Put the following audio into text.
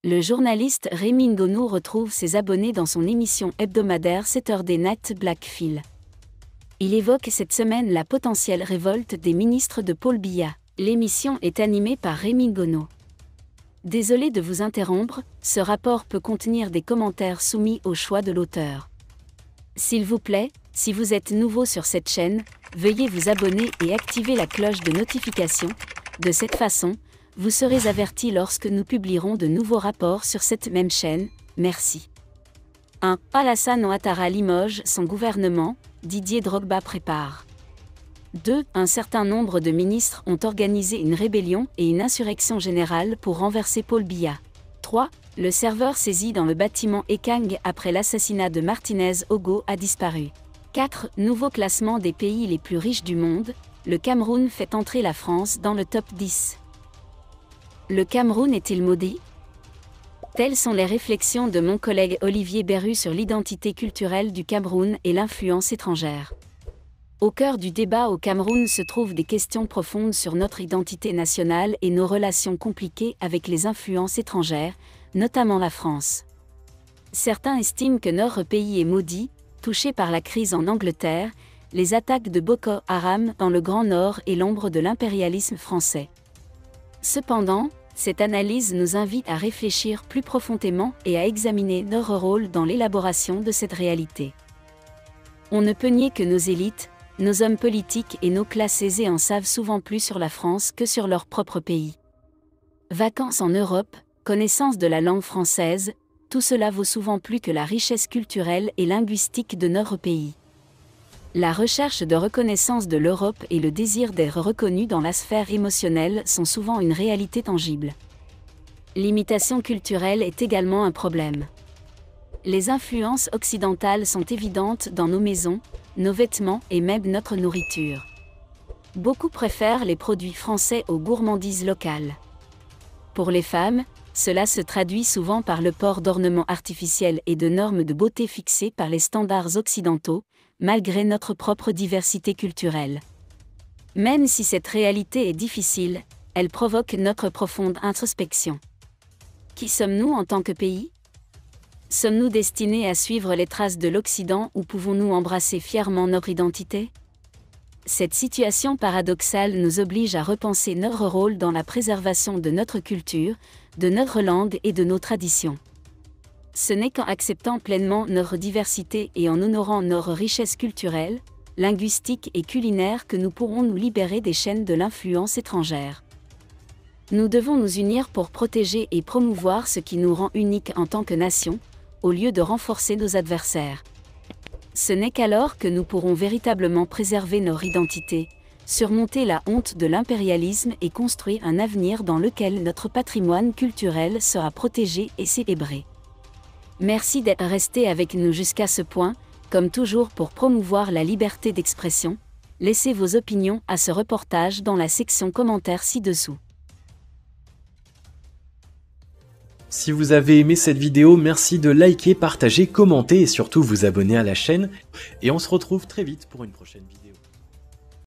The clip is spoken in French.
Le journaliste Rémi Ngono retrouve ses abonnés dans son émission hebdomadaire Saturday Night Blackfield. Il évoque cette semaine la potentielle révolte des ministres de Paul Biya. L'émission est animée par Rémi Ngono. Désolé de vous interrompre, ce rapport peut contenir des commentaires soumis au choix de l'auteur. S'il vous plaît, si vous êtes nouveau sur cette chaîne, veuillez vous abonner et activer la cloche de notification. De cette façon, vous serez averti lorsque nous publierons de nouveaux rapports sur cette même chaîne. Merci. 1. Alassane Ouattara limoge son gouvernement, Didier Drogba prépare. 2. Un certain nombre de ministres ont organisé une rébellion et une insurrection générale pour renverser Paul Biya. 3. Le serveur saisi dans le bâtiment Ekang après l'assassinat de Martinez Ogo a disparu. 4. Nouveau classement des pays les plus riches du monde, le Cameroun fait entrer la France dans le top 10. Le Cameroun est-il maudit? Telles sont les réflexions de mon collègue Olivier Berru sur l'identité culturelle du Cameroun et l'influence étrangère. Au cœur du débat au Cameroun se trouvent des questions profondes sur notre identité nationale et nos relations compliquées avec les influences étrangères, notamment la France. Certains estiment que notre pays est maudit, touché par la crise en Angleterre, les attaques de Boko Haram dans le Grand Nord et l'ombre de l'impérialisme français. Cependant, cette analyse nous invite à réfléchir plus profondément et à examiner notre rôle dans l'élaboration de cette réalité. On ne peut nier que nos élites, nos hommes politiques et nos classes aisées en savent souvent plus sur la France que sur leur propre pays. Vacances en Europe, connaissance de la langue française, tout cela vaut souvent plus que la richesse culturelle et linguistique de notre pays. La recherche de reconnaissance de l'Europe et le désir d'être reconnu dans la sphère émotionnelle sont souvent une réalité tangible. L'imitation culturelle est également un problème. Les influences occidentales sont évidentes dans nos maisons, nos vêtements et même notre nourriture. Beaucoup préfèrent les produits français aux gourmandises locales. Pour les femmes, cela se traduit souvent par le port d'ornements artificiels et de normes de beauté fixées par les standards occidentaux, malgré notre propre diversité culturelle. Même si cette réalité est difficile, elle provoque notre profonde introspection. Qui sommes-nous en tant que pays? Sommes-nous destinés à suivre les traces de l'Occident ou pouvons-nous embrasser fièrement notre identité? Cette situation paradoxale nous oblige à repenser notre rôle dans la préservation de notre culture, de notre langue et de nos traditions. Ce n'est qu'en acceptant pleinement notre diversité et en honorant notre richesse culturelle, linguistique et culinaire que nous pourrons nous libérer des chaînes de l'influence étrangère. Nous devons nous unir pour protéger et promouvoir ce qui nous rend uniques en tant que nation, au lieu de renforcer nos adversaires. Ce n'est qu'alors que nous pourrons véritablement préserver notre identité, surmonter la honte de l'impérialisme et construire un avenir dans lequel notre patrimoine culturel sera protégé et célébré. Merci d'être resté avec nous jusqu'à ce point, comme toujours pour promouvoir la liberté d'expression. Laissez vos opinions à ce reportage dans la section commentaires ci-dessous. Si vous avez aimé cette vidéo, merci de liker, partager, commenter et surtout vous abonner à la chaîne. Et on se retrouve très vite pour une prochaine vidéo.